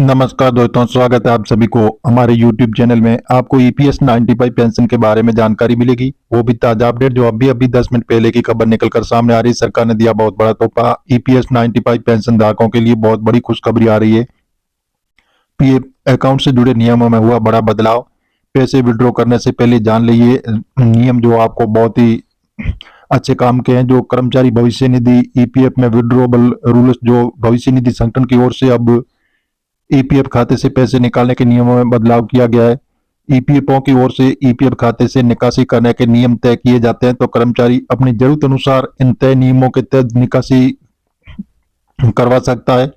नमस्कार दोस्तों, स्वागत है आप सभी को हमारे YouTube चैनल में। आपको ईपीएस 95 पेंशन के बारे में जानकारी मिलेगी, वो भी ताजा अपडेट जो अभी 10 मिनट पहले की खबर निकलकर सामने आ रही है। सरकार ने दिया बहुत बड़ा तोहफा। ईपीएस 95 पेंशन धारकों के लिए बहुत बड़ी खुशखबरी आ रही है। पीएफ अकाउंट से जुड़े नियमों में हुआ बड़ा बदलाव। पैसे विड्रॉ करने से पहले जान लीजिए नियम जो आपको बहुत ही अच्छे काम के हैं। जो कर्मचारी भविष्य निधि ईपीएफ में विड्रॉबल रूल्स जो भविष्य निधि संगठन की ओर से अब ईपीएफ खाते से पैसे निकालने के नियमों में बदलाव किया गया है। ईपीएफओ की ओर से ईपीएफ खाते से निकासी करने के नियम तय किए जाते हैं, तो कर्मचारी अपनी जरूरत अनुसार इन तय नियमों के तहत निकासी करवा सकता है।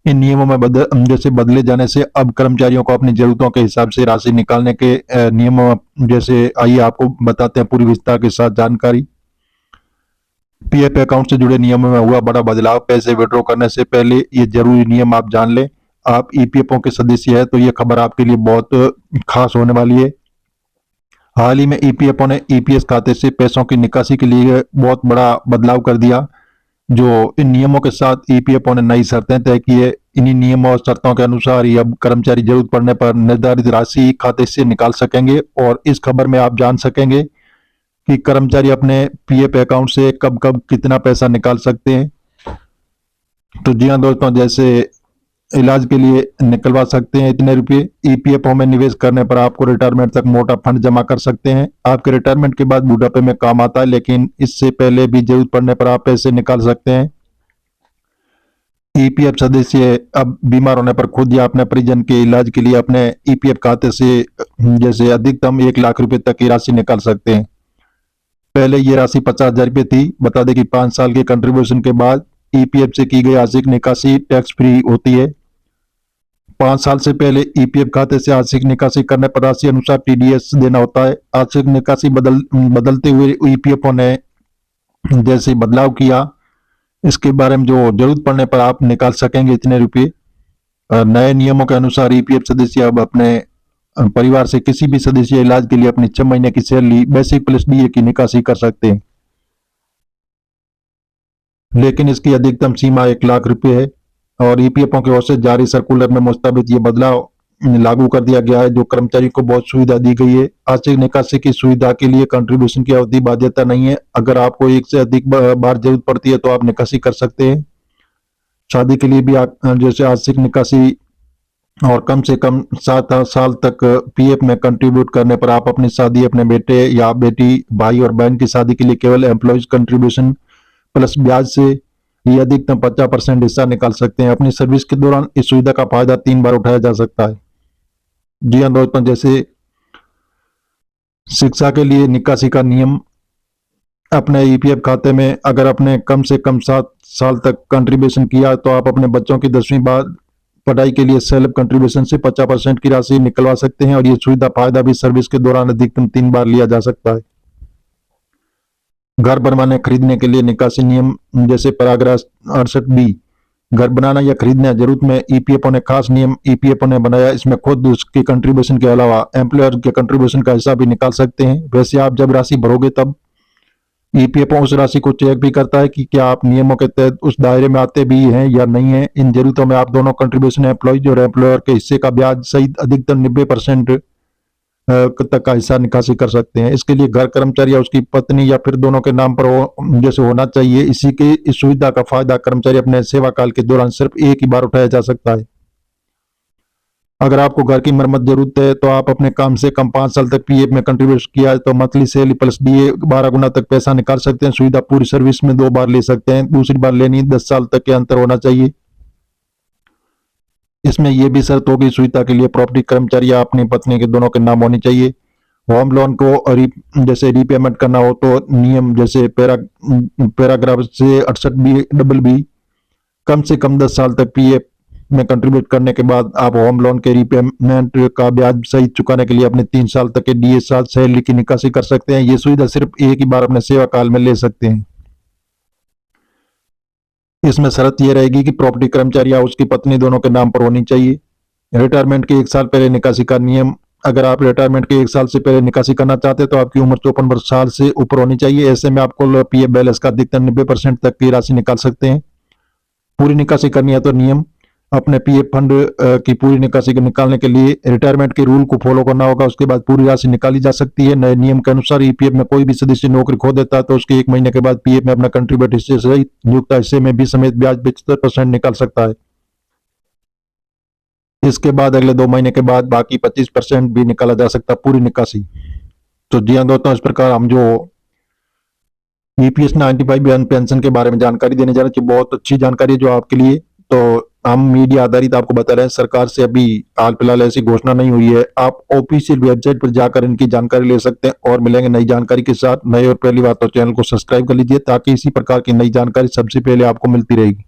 इन नियमों में जैसे बदले जाने से अब कर्मचारियों को अपनी जरूरतों के हिसाब से राशि निकालने के नियमों जैसे आइए आपको बताते हैं पूरी विस्तार के साथ जानकारी। पीएफ अकाउंट से जुड़े नियमों में हुआ बड़ा बदलाव। पैसे विड्रॉ करने से पहले ये जरूरी नियम आप जान लें। आप ईपीएफओ के सदस्य है तो ये खबर आपके लिए बहुत खास होने वाली है। हाल ही में ईपीएफओ ने ईपीएस खाते से पैसों की निकासी के लिए बहुत बड़ा बदलाव कर दिया। जो इन नियमों के साथ ईपीएफओ ने नई शर्तें तय की है। इन्हीं नियमों और शर्तों के अनुसार ही अब कर्मचारी जरूरत पड़ने पर निर्धारित राशि खाते से निकाल सकेंगे। और इस खबर में आप जान सकेंगे कि कर्मचारी अपने पीएफ अकाउंट से कब कब कितना पैसा निकाल सकते हैं। तो जी हाँ दोस्तों, जैसे इलाज के लिए निकलवा सकते हैं इतने रुपए। ईपीएफओ में निवेश करने पर आपको रिटायरमेंट तक मोटा फंड जमा कर सकते हैं। आपके रिटायरमेंट के बाद बुढ़ापे में काम आता है, लेकिन इससे पहले भी जरूरत पड़ने पर आप पैसे निकाल सकते हैं। ईपीएफ सदस्य अब बीमार होने पर खुद या अपने परिजन के इलाज के लिए अपने ईपीएफ खाते से जैसे अधिकतम 1 लाख रुपए तक की राशि निकाल सकते हैं। पहले ये राशि 50,000 रुपये थी। बता दें कि 5 साल के कंट्रीब्यूशन के बाद ईपीएफ से की गई आर्थिक निकासी टैक्स फ्री होती है। 5 साल से पहले ईपीएफ खाते से आर्थिक निकासी करने पर राशि अनुसार टीडीएस देना होता है। आर्थिक निकासी बदलते हुए ईपीएफओ ने जैसे बदलाव किया, इसके बारे में जो जरूरत पड़ने पर आप निकाल सकेंगे इतने रुपये। नए नियमों के अनुसार ईपीएफ सदस्य अब अपने परिवार से किसी भी सदस्य इलाज के लिए अपनी 6 महीने की सैलरी बेसिक प्लस डीए की निकासी कर सकते हैं, लेकिन इसकी अधिकतम सीमा 1 लाख रुपए है। और ईपीएफओ की ओर से जारी सर्कुलर में मुताबिक ये बदलाव लागू कर दिया गया है, जो कर्मचारी को बहुत सुविधा दी गई है। आर्थिक निकासी की सुविधा के लिए कंट्रीब्यूशन की अवधि बाध्यता नहीं है। अगर आपको एक से अधिक बार जरूरत पड़ती है तो आप निकासी कर सकते हैं। शादी के लिए भी जैसे आर्थिक निकासी और कम से कम 7 साल तक पीएफ में कंट्रीब्यूट करने पर आप अपनी शादी, अपने बेटे या बेटी, भाई और बहन की शादी के लिए केवल एम्प्लॉयज कंट्रीब्यूशन प्लस ब्याज से ये अधिकतम 50% हिस्सा निकाल सकते हैं। अपनी सर्विस के दौरान इस सुविधा का फायदा 3 बार उठाया जा सकता है। जी हाँ दोस्तों, जैसे शिक्षा के लिए निकासी का नियम। अपने ईपीएफ खाते में अगर आपने कम से कम 7 साल तक कंट्रीब्यूशन किया तो आप अपने बच्चों की 10वीं बाद पढ़ाई के लिए सेल्फ कंट्रीब्यूशन से 50% की राशि निकलवा सकते हैं। और ये सुविधा फायदा भी सर्विस के दौरान अधिकतम 3 बार लिया जा सकता है। घर बनवाने खरीदने के लिए निकासी नियम, जैसे पैराग्राफ 68B, घर बनाना या खरीदना जरूरत में ईपीएफओ ने खास नियम ईपीएफओ ने बनाया। इसमें खुद उसके कंट्रीब्यूशन के अलावा एम्प्लॉयर के कंट्रीब्यूशन का हिस्सा भी निकाल सकते हैं। वैसे आप जब राशि भरोगे तब ईपीएफओ उस राशि को चेक भी करता है कि क्या आप नियमों के तहत उस दायरे में आते भी हैं या नहीं है। इन जरूरतों में आप दोनों कंट्रीब्यूशन, एम्प्लॉयज और एम्प्लॉयर के हिस्से का ब्याज सहित अधिकतम 90% तक का हिस्सा निकासी कर सकते हैं। इसके लिए घर कर्मचारी या उसकी पत्नी या फिर दोनों के नाम पर जैसे होना चाहिए। इस सुविधा का फायदा कर्मचारी अपने सेवा काल के दौरान सिर्फ एक ही बार उठाया जा सकता है। अगर आपको घर की मरम्मत जरूरत है तो आप अपने काम से कम 5 साल तक पीएफ में कंट्रीब्यूट किया है तो मंथली सैलरी प्लस डीए 12 गुना तक पैसा निकाल सकते हैं। सुविधा पूरी सर्विस में 2 बार ले सकते हैं। दूसरी बार लेनी 10 साल तक के अंतर होना चाहिए। इसमें यह भी शर्त होगी, सुविधा के लिए प्रॉपर्टी कर्मचारी या अपनी पत्नी के दोनों के नाम होनी चाहिए। होम लोन को जैसे रीपेमेंट करना हो तो नियम जैसे पैराग्राफ से 68B कम से कम 10 साल तक पीएफ में कंट्रीब्यूट करने के बाद आप होम लोन के रीपेमेंट का ब्याज सहित चुकाने के लिए अपने 3 साल तक के डीए साथ सैलरी की निकासी कर सकते हैं। ये सुविधा सिर्फ एक ही बार अपने सेवा काल में ले सकते हैं। इसमें शर्त यह रहेगी कि प्रॉपर्टी कर्मचारी या उसकी पत्नी दोनों के नाम पर होनी चाहिए। रिटायरमेंट के 1 साल पहले निकासी का नियम। अगर आप रिटायरमेंट के 1 साल से पहले निकासी करना चाहते हैं तो आपकी उम्र 54 साल से ऊपर होनी चाहिए। ऐसे में आपको पीएफ बैलेंस का अधिकतम 90% तक की राशि निकाल सकते हैं। पूरी निकासी करनी है तो नियम अपने पीएफ फंड की पूरी निकासी को निकालने के लिए रिटायरमेंट के रूल को फॉलो करना होगा। उसके बाद पूरी राशि निकाली जा सकती है। नए नियम के अनुसार ईपीएफ में कोई भी सदस्य नौकरी खो देता है तो उसके 1 महीने के बाद पीएफ में अपना कंट्रीब्यूट हिस्से सहित नियुक्त हिस्से में भी समेत ब्याज 75% निकाल सकता है। इसके बाद अगले 2 महीने के बाद बाकी 25% भी निकाला जा सकता है, पूरी निकासी। तो जी हाँ दोस्तों, इस प्रकार हम जो ईपीएस 95 पेंशन के बारे में जानकारी देने जा रहे हैं, बहुत अच्छी जानकारी है जो आपके लिए। तो हम मीडिया आधारित आपको बता रहे हैं, सरकार से अभी हाल फिलहाल ऐसी घोषणा नहीं हुई है। आप ऑफिशियल वेबसाइट पर जाकर इनकी जानकारी ले सकते हैं और मिलेंगे नई जानकारी के साथ। नए और पहली बात तो चैनल को सब्सक्राइब कर लीजिए ताकि इसी प्रकार की नई जानकारी सबसे पहले आपको मिलती रहेगी।